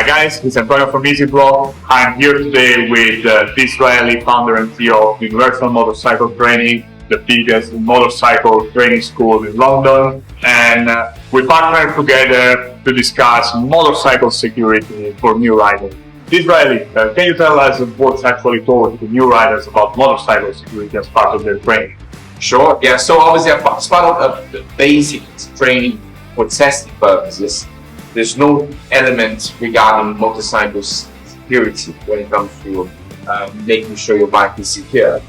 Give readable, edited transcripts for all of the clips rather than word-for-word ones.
guys, it's Antonio from EasyBlock. I'm here today with the Israeli founder and CEO of Universal Motorcycle Training, the biggest motorcycle training school in London. And we partnered together to discuss motorcycle security for new riders. Israeli, can you tell us what's actually taught to new riders about motorcycle security as part of their training? Sure, yeah, so obviously as part of the basic training for testing purposes, there's no element regarding motorcycle security when it comes to making sure your bike is secure.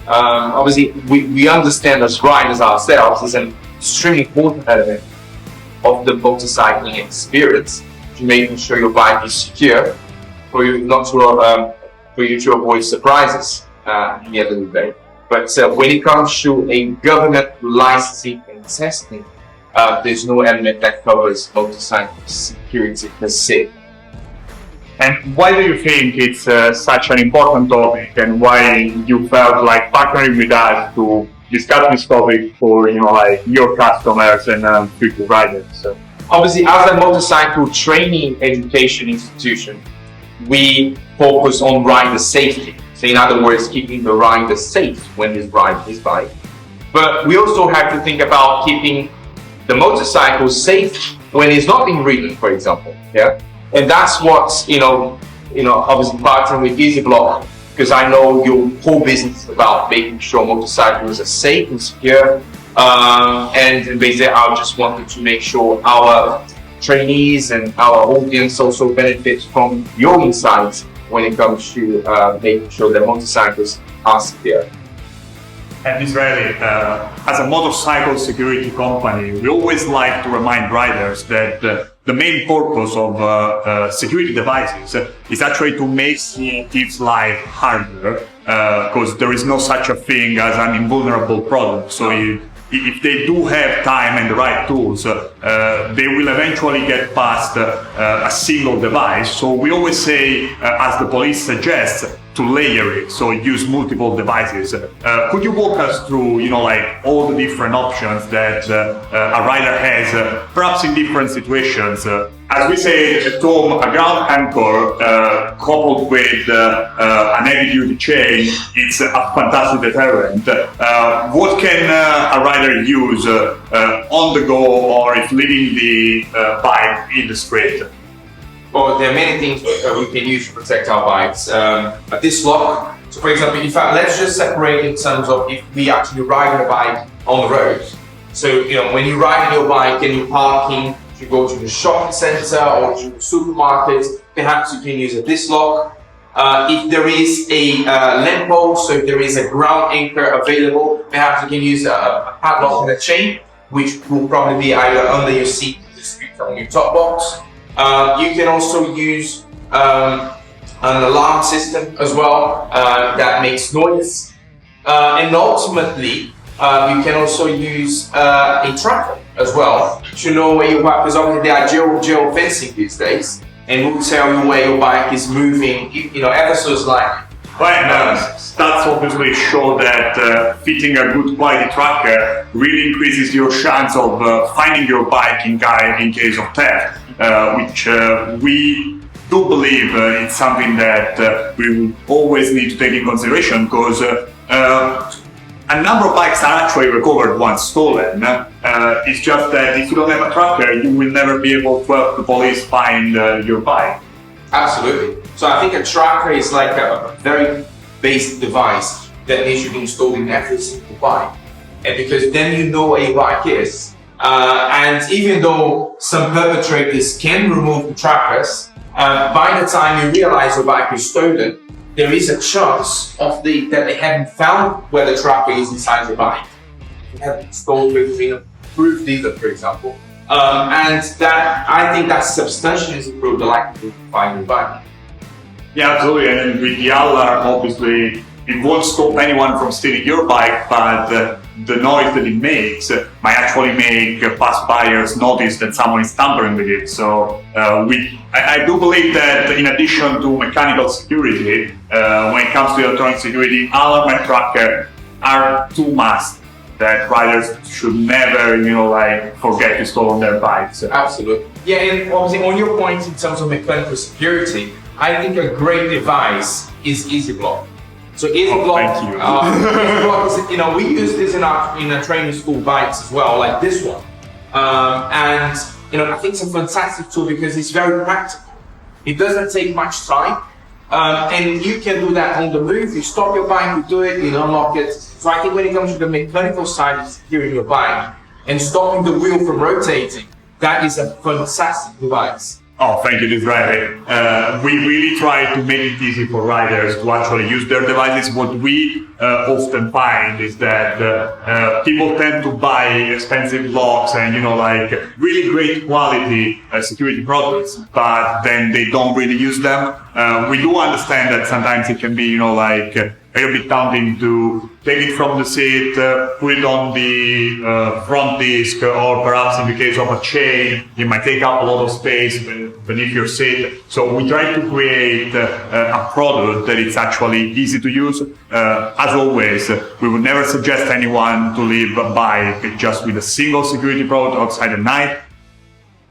Obviously, we understand as riders ourselves is an extremely important element of the motorcycling experience to making sure your bike is secure for you not to for you to avoid surprises at the end of the day. But when it comes to a government licensing and testing, there's no element that covers motorcycle security per se. And why do you think it's such an important topic, and why you felt like partnering with us to discuss this topic for your customers and future riders? Obviously, as a motorcycle training education institution, we focus on rider safety. So in other words, keeping the rider safe when he's riding his bike. But we also have to think about keeping the motorcycle safe when it's not being ridden, for example. Yeah, and that's what's obviously partnering with EasyBlock, because I know your whole business is about making sure motorcycles are safe and secure. And basically, I just wanted to make sure our trainees and our audience also benefits from your insights when it comes to making sure that motorcycles are secure. At Israeli, as a motorcycle security company, we always like to remind riders that the main purpose of security devices is actually to make its life harder, because there is no such a thing as an invulnerable product. So if they do have time and the right tools, they will eventually get past a single device. So we always say, as the police suggests, to layer it, so use multiple devices. Could you walk us through, all the different options that a rider has, perhaps in different situations? As we say at home, a ground anchor coupled with an heavy-duty chain, it's a fantastic deterrent. What can a rider use on the go, or if leaving the bike in the street? Well, there are many things we can use to protect our bikes. This lock, so for example, in fact, let's just separate in terms of if we actually ride a bike on the road. So, when you ride your bike and you're parking, you go to the shopping center or to the supermarket, perhaps you can use a disc lock. If there is a lamp post, so if there is a ground anchor available, perhaps you can use a padlock and a chain, which will probably be either under your seat or on your top box. You can also use an alarm system as well that makes noise. And ultimately, you can also use a tracker as well to know where your bike is. Obviously, there are geo fencing these days, and will tell you where your bike is moving, ever so slightly. Right, stats obviously show that fitting a good quality tracker really increases your chance of finding your bike in case of theft, which we do believe it's something that we will always need to take in consideration, because a number of bikes are actually recovered once stolen. It's just that if you don't have a tracker, you will never be able to help the police find your bike. Absolutely. So I think a tracker is like a very basic device that needs to be installed in every single bike. And because then you know where your bike is. And even though some perpetrators can remove the trackers, by the time you realize your bike is stolen, there is a chance that they haven't found where the tracker is inside your bike. They haven't installed with a proof dealer, for example. And that, I think that substantially improved the likelihood to find your bike. Yeah, absolutely. And with the alarm, obviously, it won't stop anyone from stealing your bike, but the noise that it makes might actually make past buyers notice that someone is tampering with it. So I do believe that in addition to mechanical security, when it comes to electronic security, alarm and tracker are two musts that riders should never, forget to install on their bikes. Absolutely. Yeah, and obviously on your point in terms of mechanical security, I think a great device is EasyBlock. So EasyBlock, thank you. EasyBlock is, you know, we use this in our training school bikes as well, like this one. And you know, I think it's a fantastic tool because it's very practical. It doesn't take much time, and you can do that on the move. You stop your bike, you do it, you unlock it. So I think when it comes to the mechanical side of securing your bike and stopping the wheel from rotating, that is a fantastic device. Oh, thank you, Disraeli. We really try to make it easy for riders to actually use their devices. What we often find is that people tend to buy expensive locks and, you know, like really great quality security products, but then they don't really use them. We do understand that sometimes it can be, you know, like a bit daunting to take it from the seat, put it on the front disc, or perhaps in the case of a chain, it might take up a lot of space beneath your seat. So we try to create a product that is actually easy to use. As always, we would never suggest anyone to leave a bike just with a single security product outside at night.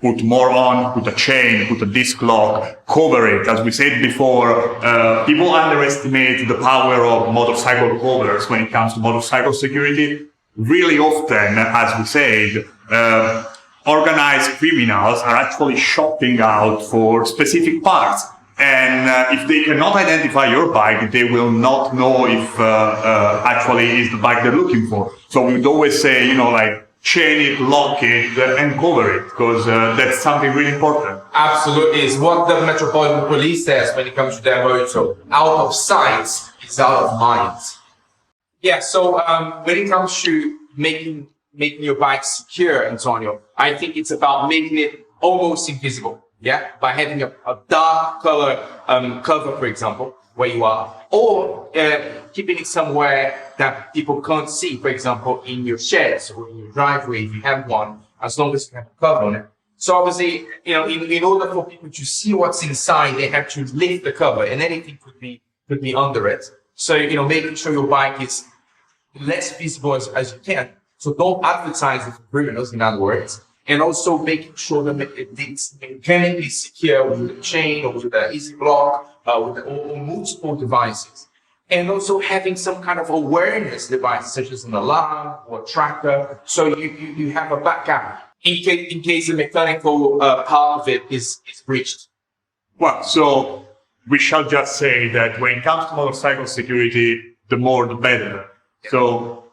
Put more on, put a chain, put a disc lock, cover it. As we said before, people underestimate the power of motorcycle covers when it comes to motorcycle security. Really often, as we said, organized criminals are actually shopping out for specific parts. And if they cannot identify your bike, they will not know if actually is the bike they're looking for. So we would always say, you know, like, chain it, lock it, and cover it, because that's something really important. Absolutely, it's what the Metropolitan Police says when it comes to their motto: out of sight is out of mind. Yeah, so when it comes to making your bike secure, Antonio, I think it's about making it almost invisible. Yeah, by having a dark color cover, for example, where you are, or keeping it somewhere that people can't see, for example, in your sheds or in your driveway if you have one, as long as you have a cover on it. So obviously, you know, in order for people to see what's inside, they have to lift the cover, and anything could be under it. So, you know, making sure your bike is less visible as you can. So don't advertise it for criminals, in other words. And also making sure that it's mechanically secure with the chain or with the EasyBlock, or multiple devices. And also having some kind of awareness device, such as an alarm or a tracker, so you have a backup in case the mechanical part of it is breached. Well, so we shall just say that when it comes to motorcycle security, the more the better. So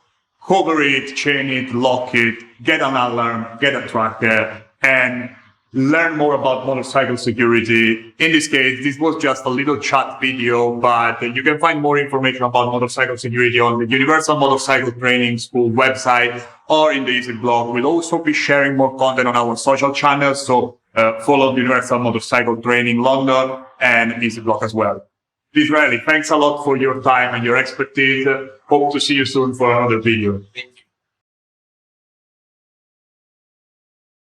cover it, chain it, lock it, get an alarm, get a tracker, and learn more about motorcycle security. In this case, this was just a little chat video, but you can find more information about motorcycle security on the Universal Motorcycle Training School website or in the EasyBlock. We'll also be sharing more content on our social channels, so follow the Universal Motorcycle Training London and EasyBlock as well. Disraeli, thanks a lot for your time and your expertise. Hope to see you soon for another video.